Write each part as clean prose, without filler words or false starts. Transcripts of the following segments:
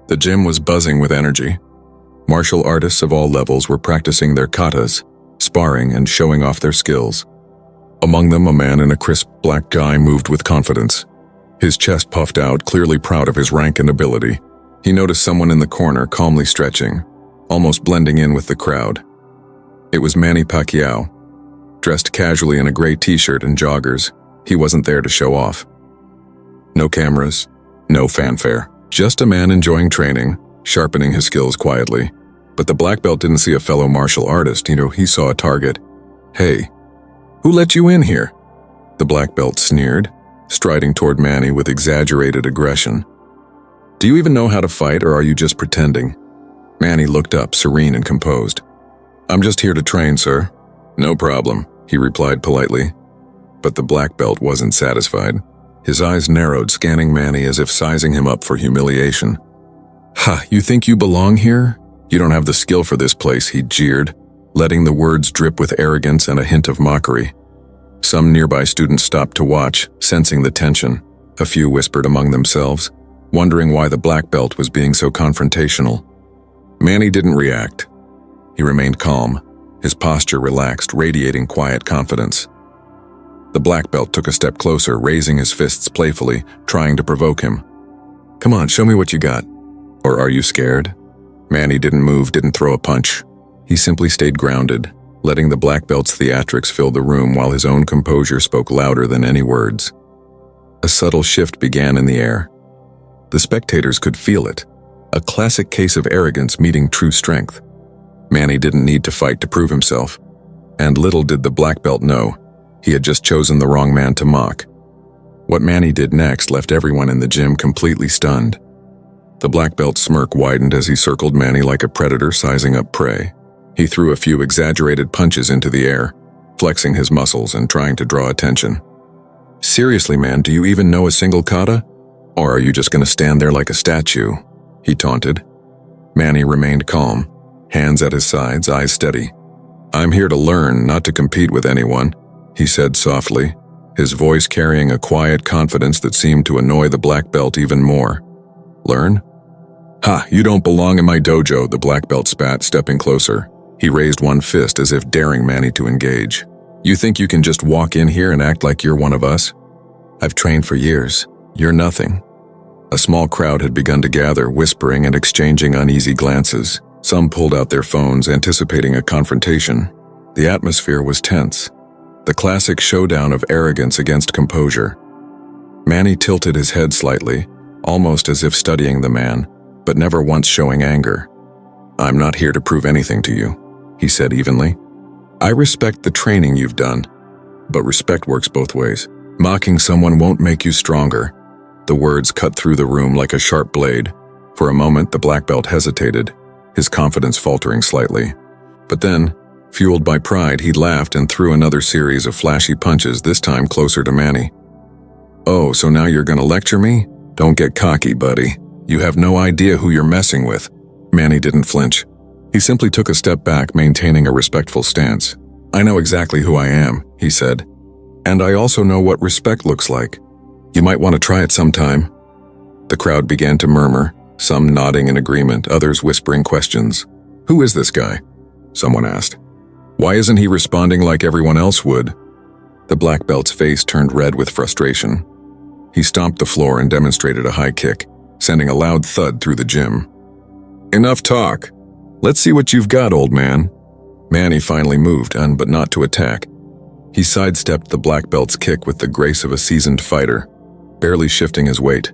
The gym was buzzing with energy. Martial artists of all levels were practicing their katas, sparring and showing off their skills. Among them, a man in a crisp black guy moved with confidence. His chest puffed out, clearly proud of his rank and ability. He noticed someone in the corner calmly stretching, almost blending in with the crowd. It was Manny Pacquiao. Dressed casually in a gray t-shirt and joggers, he wasn't there to show off. No cameras, no fanfare. Just a man enjoying training, sharpening his skills quietly. But the black belt didn't see a fellow martial artist, he saw a target. "Hey, who let you in here?" The black belt sneered, striding toward Manny with exaggerated aggression. "Do you even know how to fight, or are you just pretending?" Manny looked up, serene and composed. "I'm just here to train, sir." "No problem," he replied politely. But the black belt wasn't satisfied. His eyes narrowed, scanning Manny as if sizing him up for humiliation. "Ha, you think you belong here? You don't have the skill for this place," he jeered, letting the words drip with arrogance and a hint of mockery. Some nearby students stopped to watch, sensing the tension. A few whispered among themselves, wondering why the black belt was being so confrontational. Manny didn't react. He remained calm, his posture relaxed, radiating quiet confidence. The black belt took a step closer, raising his fists playfully, trying to provoke him. "Come on, show me what you got. Or are you scared?" Manny didn't move, didn't throw a punch. He simply stayed grounded, letting the black belt's theatrics fill the room while his own composure spoke louder than any words. A subtle shift began in the air. The spectators could feel it, a classic case of arrogance meeting true strength. Manny didn't need to fight to prove himself, and little did the black belt know, he had just chosen the wrong man to mock. What Manny did next left everyone in the gym completely stunned. The black belt's smirk widened as he circled Manny like a predator sizing up prey. He threw a few exaggerated punches into the air, flexing his muscles and trying to draw attention. "Seriously, man, do you even know a single kata? Or are you just going to stand there like a statue?" he taunted. Manny remained calm, hands at his sides, eyes steady. "I'm here to learn, not to compete with anyone," he said softly, his voice carrying a quiet confidence that seemed to annoy the black belt even more. "Learn? Ha, you don't belong in my dojo," the black belt spat, stepping closer. He raised one fist as if daring Manny to engage. "You think you can just walk in here and act like you're one of us? I've trained for years. You're nothing." A small crowd had begun to gather, whispering and exchanging uneasy glances. Some pulled out their phones, anticipating a confrontation. The atmosphere was tense. The classic showdown of arrogance against composure. Manny tilted his head slightly, almost as if studying the man, but never once showing anger. "I'm not here to prove anything to you," he said evenly. "I respect the training you've done, but respect works both ways. Mocking someone won't make you stronger." The words cut through the room like a sharp blade. For a moment, the black belt hesitated, his confidence faltering slightly. But then, fueled by pride, he laughed and threw another series of flashy punches, this time closer to Manny. "Oh, so now you're gonna lecture me? Don't get cocky, buddy. You have no idea who you're messing with." Manny didn't flinch. He simply took a step back, maintaining a respectful stance. "I know exactly who I am," he said. "And I also know what respect looks like. You might want to try it sometime." The crowd began to murmur, some nodding in agreement, others whispering questions. "Who is this guy?" someone asked. "Why isn't he responding like everyone else would?" The black belt's face turned red with frustration. He stomped the floor and demonstrated a high kick, sending a loud thud through the gym. "Enough talk. Let's see what you've got, old man." Manny finally moved, but not to attack. He sidestepped the black belt's kick with the grace of a seasoned fighter, barely shifting his weight.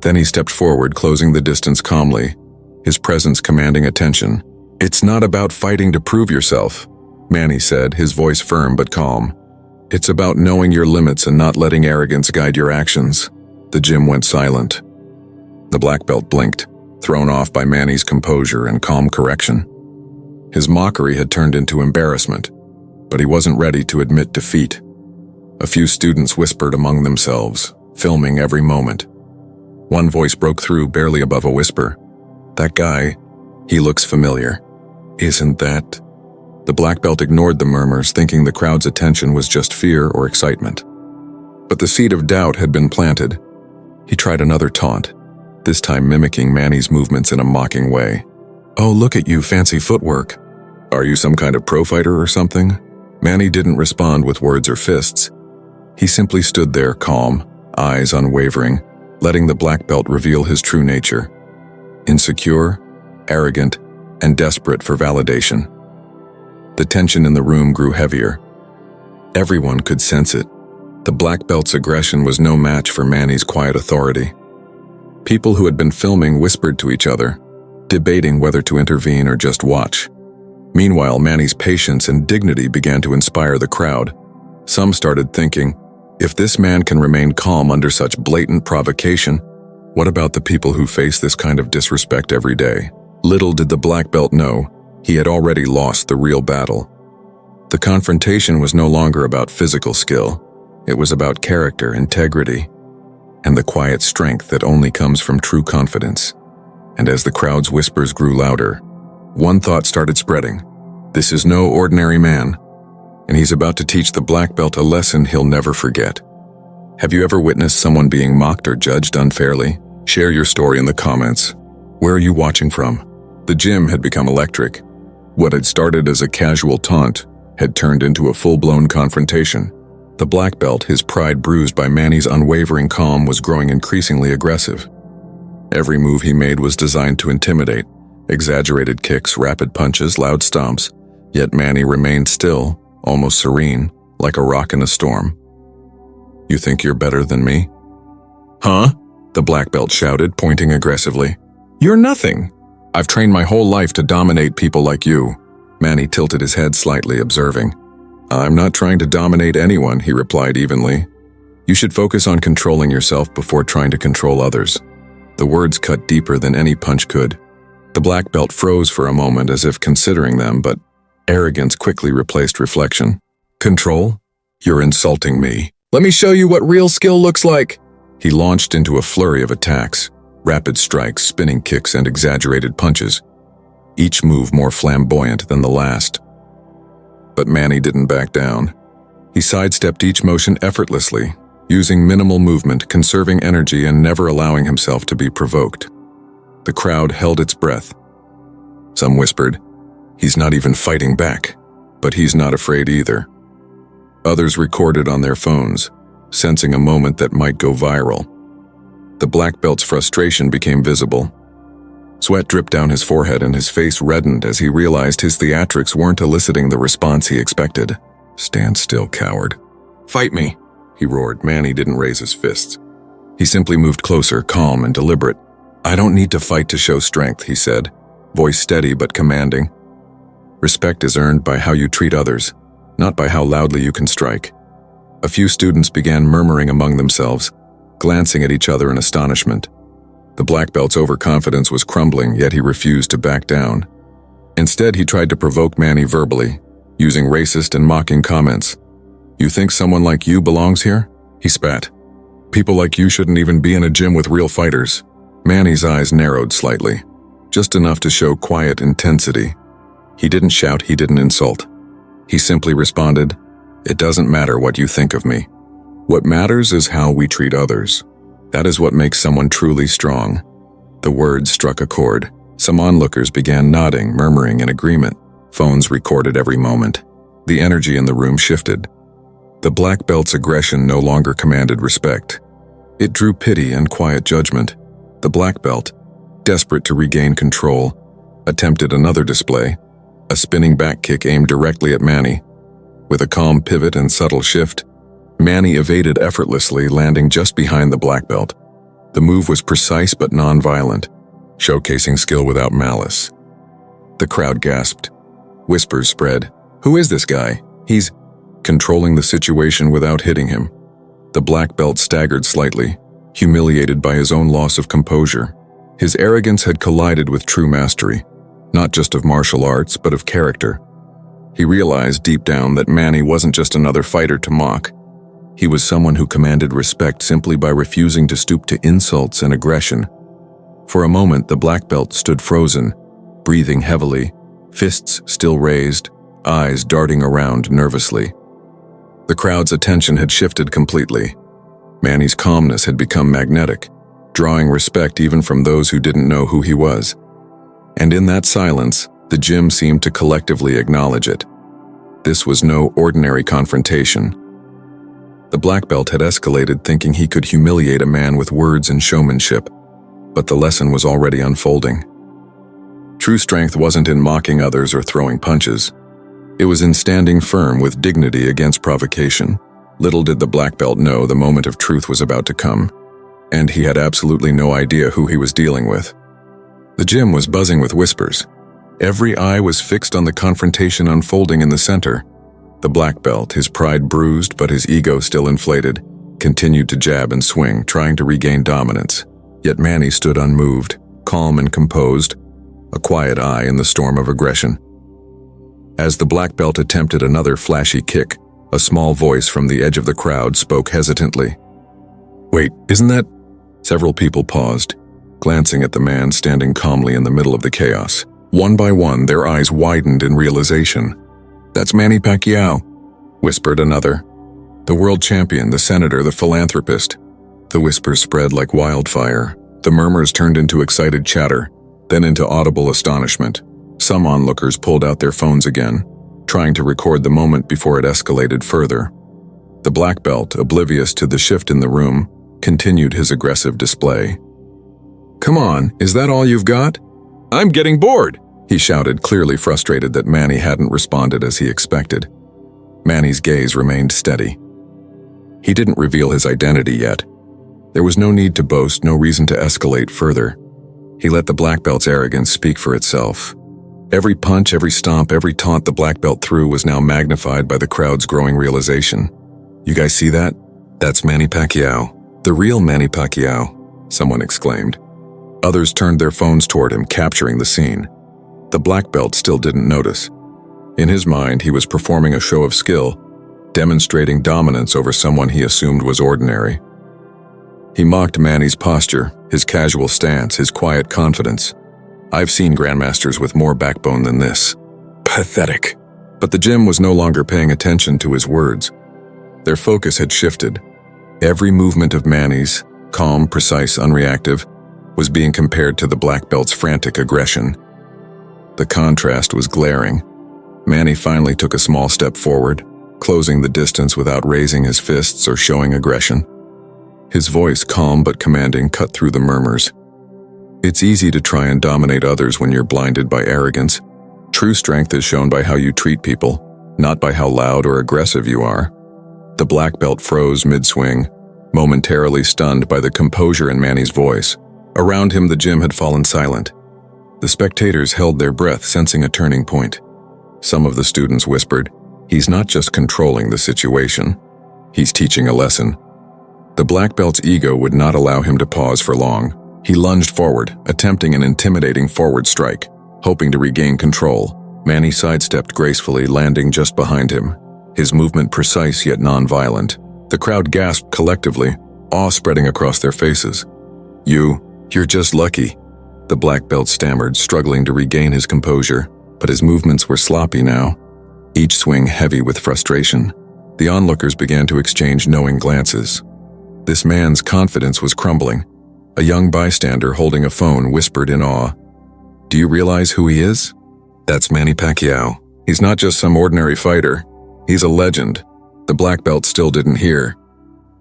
Then he stepped forward, closing the distance calmly, his presence commanding attention. "It's not about fighting to prove yourself," Manny said, his voice firm but calm. "It's about knowing your limits and not letting arrogance guide your actions." The gym went silent. The black belt blinked, thrown off by Manny's composure and calm correction. His mockery had turned into embarrassment, but he wasn't ready to admit defeat. A few students whispered among themselves, filming every moment. One voice broke through, barely above a whisper. "That guy, he looks familiar. Isn't that?" The black belt ignored the murmurs, thinking the crowd's attention was just fear or excitement. But the seed of doubt had been planted. He tried another taunt, this time mimicking Manny's movements in a mocking way. "Oh, look at you, fancy footwork. Are you some kind of pro fighter or something?" Manny didn't respond with words or fists. He simply stood there, calm, eyes unwavering, letting the black belt reveal his true nature. Insecure, arrogant, and desperate for validation. The tension in the room grew heavier. Everyone could sense it. The black belt's aggression was no match for Manny's quiet authority. People who had been filming whispered to each other, debating whether to intervene or just watch. Meanwhile, Manny's patience and dignity began to inspire the crowd. Some started thinking, if this man can remain calm under such blatant provocation, what about the people who face this kind of disrespect every day? Little did the black belt know, he had already lost the real battle. The confrontation was no longer about physical skill. It was about character, integrity, and the quiet strength that only comes from true confidence. And as the crowd's whispers grew louder, one thought started spreading. This is no ordinary man, and he's about to teach the black belt a lesson he'll never forget. Have you ever witnessed someone being mocked or judged unfairly? Share your story in the comments. Where are you watching from? The gym had become electric. What had started as a casual taunt had turned into a full-blown confrontation. The black belt, his pride bruised by Manny's unwavering calm, was growing increasingly aggressive. Every move he made was designed to intimidate. Exaggerated kicks, rapid punches, loud stomps. Yet Manny remained still, almost serene, like a rock in a storm. "You think you're better than me?" "Huh?" the black belt shouted, pointing aggressively. "You're nothing. I've trained my whole life to dominate people like you." Manny tilted his head slightly, observing. "I'm not trying to dominate anyone," he replied evenly. "You should focus on controlling yourself before trying to control others." The words cut deeper than any punch could. The black belt froze for a moment as if considering them, but arrogance quickly replaced reflection. "Control? You're insulting me. Let me show you what real skill looks like." He launched into a flurry of attacks, rapid strikes, spinning kicks, and exaggerated punches, each move more flamboyant than the last. But Manny didn't back down. He sidestepped each motion effortlessly, using minimal movement, conserving energy, and never allowing himself to be provoked. The crowd held its breath. Some whispered, "He's not even fighting back," but he's not afraid either. Others recorded on their phones, sensing a moment that might go viral. The black belt's frustration became visible. Sweat dripped down his forehead and his face reddened as he realized his theatrics weren't eliciting the response he expected. "Stand still, coward. Fight me," he roared. Manny didn't raise his fists. He simply moved closer, calm and deliberate. "I don't need to fight to show strength," he said, voice steady but commanding. "Respect is earned by how you treat others, not by how loudly you can strike." A few students began murmuring among themselves, glancing at each other in astonishment. The black belt's overconfidence was crumbling, yet he refused to back down. Instead, he tried to provoke Manny verbally, using racist and mocking comments. "You think someone like you belongs here?" he spat. "People like you shouldn't even be in a gym with real fighters." Manny's eyes narrowed slightly, just enough to show quiet intensity. He didn't shout, he didn't insult. He simply responded, "It doesn't matter what you think of me. What matters is how we treat others. That is what makes someone truly strong." The words struck a chord. Some onlookers began nodding, murmuring in agreement. Phones recorded every moment. The energy in the room shifted. The black belt's aggression no longer commanded respect. It drew pity and quiet judgment. The black belt, desperate to regain control, attempted another display, a spinning back kick aimed directly at Manny. With a calm pivot and subtle shift, Manny evaded effortlessly, landing just behind the black belt. The move was precise but non-violent, showcasing skill without malice. The crowd gasped. Whispers spread. "Who is this guy? He's controlling the situation without hitting him." The black belt staggered slightly, humiliated by his own loss of composure. His arrogance had collided with true mastery, not just of martial arts, but of character. He realized deep down that Manny wasn't just another fighter to mock. He was someone who commanded respect simply by refusing to stoop to insults and aggression. For a moment, the black belt stood frozen, breathing heavily, fists still raised, eyes darting around nervously. The crowd's attention had shifted completely. Manny's calmness had become magnetic. drawing respect even from those who didn't know who he was. And in that silence, the gym seemed to collectively acknowledge it. This was no ordinary confrontation. The black belt had escalated thinking he could humiliate a man with words and showmanship, but the lesson was already unfolding. True strength wasn't in mocking others or throwing punches. It was in standing firm with dignity against provocation. Little did the black belt know the moment of truth was about to come, and he had absolutely no idea who he was dealing with. The gym was buzzing with whispers. Every eye was fixed on the confrontation unfolding in the center. The black belt, his pride bruised but his ego still inflated, continued to jab and swing, trying to regain dominance. Yet Manny stood unmoved, calm and composed, a quiet eye in the storm of aggression. As the black belt attempted another flashy kick, a small voice from the edge of the crowd spoke hesitantly. "Wait, isn't that—" Several people paused, glancing at the man standing calmly in the middle of the chaos. One by one, their eyes widened in realization. "That's Manny Pacquiao," whispered another. "The world champion, the senator, the philanthropist." The whispers spread like wildfire. The murmurs turned into excited chatter, then into audible astonishment. Some onlookers pulled out their phones again, trying to record the moment before it escalated further. The black belt, oblivious to the shift in the room, continued his aggressive display. "Come on, is that all you've got? I'm getting bored," he shouted, clearly frustrated that Manny hadn't responded as he expected. Manny's gaze remained steady. He didn't reveal his identity yet. There was no need to boast, no reason to escalate further. He let the black belt's arrogance speak for itself. Every punch, every stomp, every taunt the black belt threw was now magnified by the crowd's growing realization. "You guys see that? That's Manny Pacquiao. The real Manny Pacquiao," someone exclaimed. Others turned their phones toward him, capturing the scene. The black belt still didn't notice. In his mind, he was performing a show of skill, demonstrating dominance over someone he assumed was ordinary. He mocked Manny's posture, his casual stance, his quiet confidence. "I've seen grandmasters with more backbone than this. Pathetic." But the gym was no longer paying attention to his words. Their focus had shifted. Every movement of Manny's, calm, precise, unreactive, was being compared to the black belt's frantic aggression. The contrast was glaring. Manny finally took a small step forward, closing the distance without raising his fists or showing aggression. His voice, calm but commanding, cut through the murmurs. "It's easy to try and dominate others when you're blinded by arrogance. True strength is shown by how you treat people, not by how loud or aggressive you are." The black belt froze mid-swing, momentarily stunned by the composure in Manny's voice. Around him, the gym had fallen silent. The spectators held their breath, sensing a turning point. Some of the students whispered, "He's not just controlling the situation. He's teaching a lesson." The black belt's ego would not allow him to pause for long. He lunged forward, attempting an intimidating forward strike, hoping to regain control. Manny sidestepped gracefully, landing just behind him, his movement precise yet non-violent. The crowd gasped collectively, awe spreading across their faces. You're just lucky," the black belt stammered, struggling to regain his composure, but his movements were sloppy now, each swing heavy with frustration. The onlookers began to exchange knowing glances. This man's confidence was crumbling. A young bystander holding a phone whispered in awe, "Do you realize who he is? That's Manny Pacquiao. He's not just some ordinary fighter. He's a legend." The black belt still didn't hear.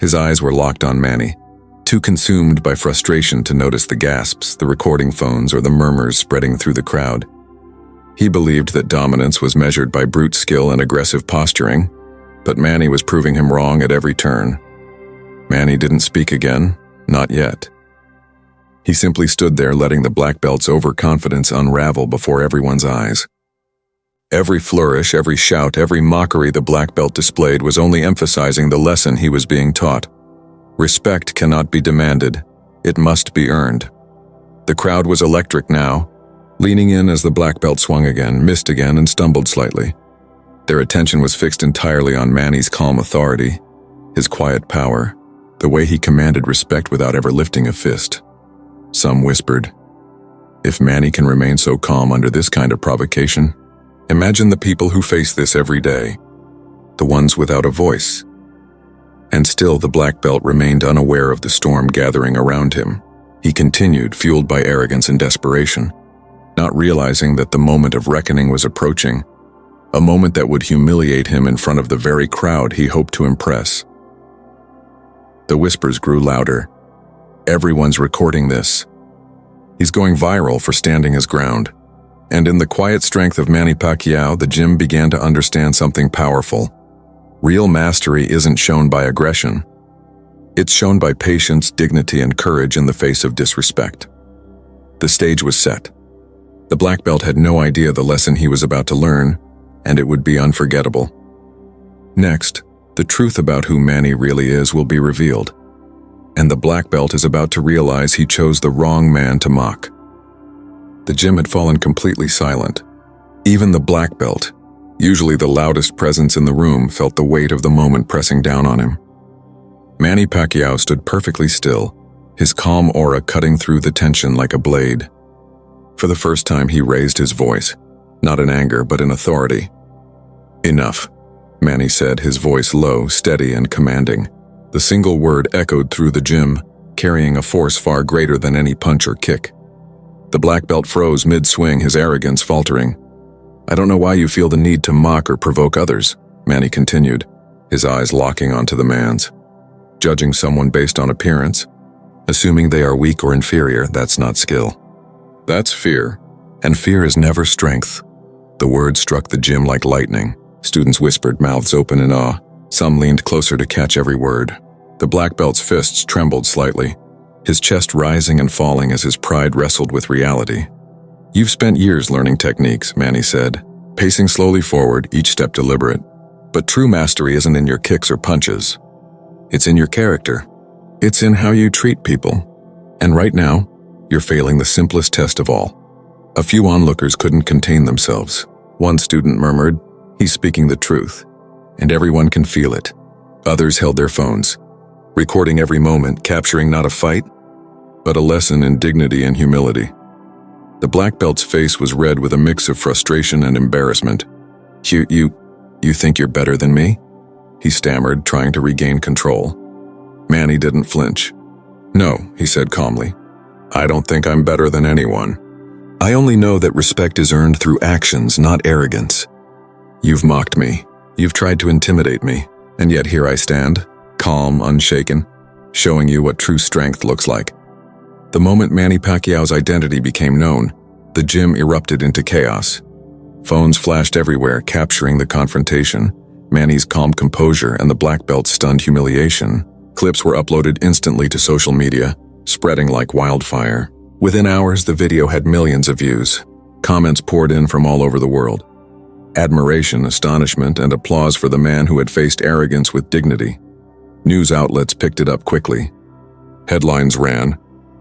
His eyes were locked on Manny, too consumed by frustration to notice the gasps, the recording phones, or the murmurs spreading through the crowd. He believed that dominance was measured by brute skill and aggressive posturing, but Manny was proving him wrong at every turn. Manny didn't speak again, not yet. He simply stood there, letting the black belt's overconfidence unravel before everyone's eyes. Every flourish, every shout, every mockery the black belt displayed was only emphasizing the lesson he was being taught. Respect cannot be demanded, it must be earned. The crowd was electric now, leaning in as the black belt swung again, missed again, and stumbled slightly. Their attention was fixed entirely on Manny's calm authority, his quiet power, the way he commanded respect without ever lifting a fist. Some whispered, "If Manny can remain so calm under this kind of provocation, imagine the people who face this every day, the ones without a voice." And still the black belt remained unaware of the storm gathering around him. He continued, fueled by arrogance and desperation, not realizing that the moment of reckoning was approaching, a moment that would humiliate him in front of the very crowd he hoped to impress. The whispers grew louder. Everyone's recording this. He's going viral for standing his ground. And in the quiet strength of Manny Pacquiao, the gym began to understand something powerful. Real mastery isn't shown by aggression. It's shown by patience, dignity, and courage in the face of disrespect. The stage was set. The black belt had no idea the lesson he was about to learn, and it would be unforgettable. Next, the truth about who Manny really is will be revealed, and the black belt is about to realize he chose the wrong man to mock. The gym had fallen completely silent. Even the black belt, usually the loudest presence in the room, felt the weight of the moment pressing down on him. Manny Pacquiao stood perfectly still, his calm aura cutting through the tension like a blade. For the first time, he raised his voice, not in anger but in authority. "Enough," Manny said, his voice low, steady, and commanding. The single word echoed through the gym, carrying a force far greater than any punch or kick. The black belt froze mid-swing, his arrogance faltering. "I don't know why you feel the need to mock or provoke others," Manny continued, his eyes locking onto the man's. "Judging someone based on appearance, assuming they are weak or inferior, that's not skill. That's fear, and fear is never strength." The words struck the gym like lightning. Students whispered, mouths open in awe. Some leaned closer to catch every word. The black belt's fists trembled slightly, his chest rising and falling as his pride wrestled with reality. "You've spent years learning techniques," Manny said, pacing slowly forward, each step deliberate. "But true mastery isn't in your kicks or punches. It's in your character. It's in how you treat people. And right now, you're failing the simplest test of all." A few onlookers couldn't contain themselves. One student murmured, "He's speaking the truth, and everyone can feel it." Others held their phones, recording every moment, capturing not a fight, but a lesson in dignity and humility. The black belt's face was red with a mix of frustration and embarrassment. You think you're better than me?" he stammered, trying to regain control. Manny didn't flinch. "No," he said calmly. "I don't think I'm better than anyone. I only know that respect is earned through actions, not arrogance. You've mocked me. You've tried to intimidate me, and yet here I stand, calm, unshaken, showing you what true strength looks like." The moment Manny Pacquiao's identity became known, the gym erupted into chaos. Phones flashed everywhere, capturing the confrontation, Manny's calm composure, and the black belt's stunned humiliation. Clips were uploaded instantly to social media, spreading like wildfire. Within hours, the video had millions of views. Comments poured in from all over the world. Admiration, astonishment, and applause for the man who had faced arrogance with dignity. News outlets picked it up quickly. Headlines ran,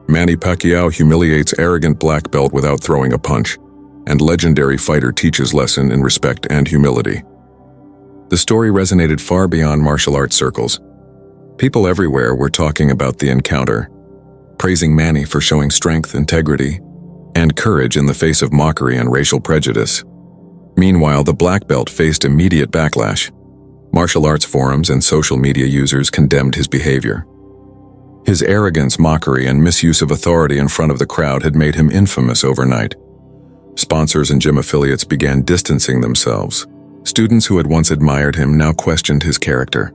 "Manny Pacquiao humiliates arrogant black belt without throwing a punch," and "Legendary fighter teaches lesson in respect and humility." The story resonated far beyond martial arts circles. People everywhere were talking about the encounter, praising Manny for showing strength, integrity, and courage in the face of mockery and racial prejudice. Meanwhile, the black belt faced immediate backlash. Martial arts forums and social media users condemned his behavior. His arrogance, mockery, and misuse of authority in front of the crowd had made him infamous overnight. Sponsors and gym affiliates began distancing themselves. Students who had once admired him now questioned his character.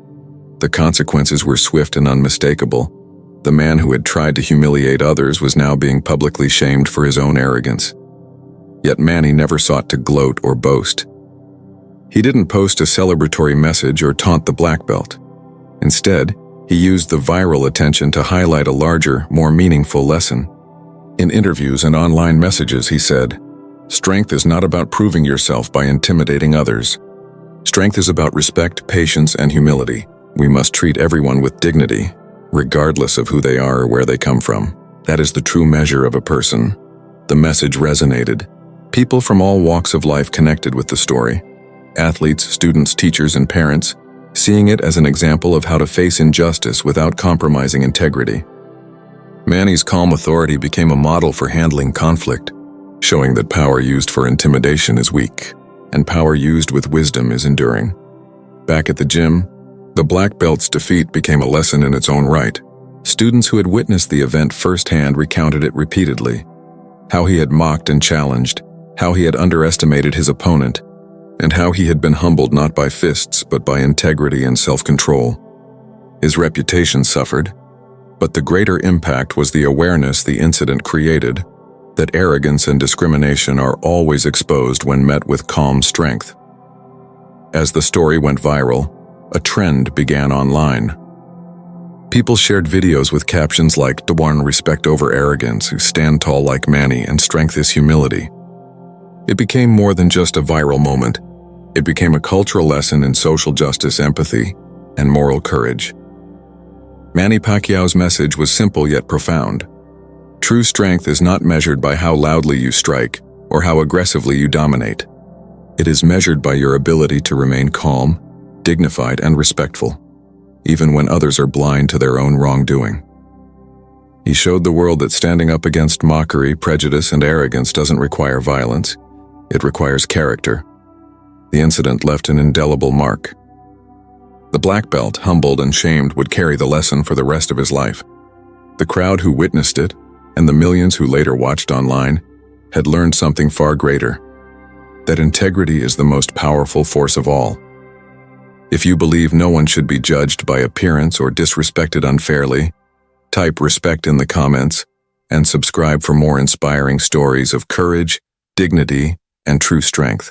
The consequences were swift and unmistakable. The man who had tried to humiliate others was now being publicly shamed for his own arrogance. Yet Manny never sought to gloat or boast. He didn't post a celebratory message or taunt the black belt. Instead, he used the viral attention to highlight a larger, more meaningful lesson. In interviews and online messages, he said, "Strength is not about proving yourself by intimidating others. Strength is about respect, patience, and humility. We must treat everyone with dignity, regardless of who they are or where they come from. That is the true measure of a person." The message resonated. People from all walks of life connected with the story. Athletes, students, teachers, and parents, seeing it as an example of how to face injustice without compromising integrity. Manny's calm authority became a model for handling conflict, showing that power used for intimidation is weak, and power used with wisdom is enduring. Back at the gym, the black belt's defeat became a lesson in its own right. Students who had witnessed the event firsthand recounted it repeatedly. How he had mocked and challenged, how he had underestimated his opponent, and how he had been humbled not by fists but by integrity and self-control. His reputation suffered, but the greater impact was the awareness the incident created that arrogance and discrimination are always exposed when met with calm strength. As the story went viral, a trend began online. People shared videos with captions like "Dewan respect over arrogance, stand tall like Manny, and strength is humility." It became more than just a viral moment. It became a cultural lesson in social justice, empathy, and moral courage. Manny Pacquiao's message was simple yet profound. True strength is not measured by how loudly you strike or how aggressively you dominate. It is measured by your ability to remain calm, dignified, and respectful, even when others are blind to their own wrongdoing. He showed the world that standing up against mockery, prejudice, and arrogance doesn't require violence. It requires character. The incident left an indelible mark. The black belt, humbled and shamed, would carry the lesson for the rest of his life. The crowd who witnessed it, and the millions who later watched online, had learned something far greater: that integrity is the most powerful force of all. If you believe no one should be judged by appearance or disrespected unfairly, type respect in the comments and subscribe for more inspiring stories of courage, dignity, and true strength.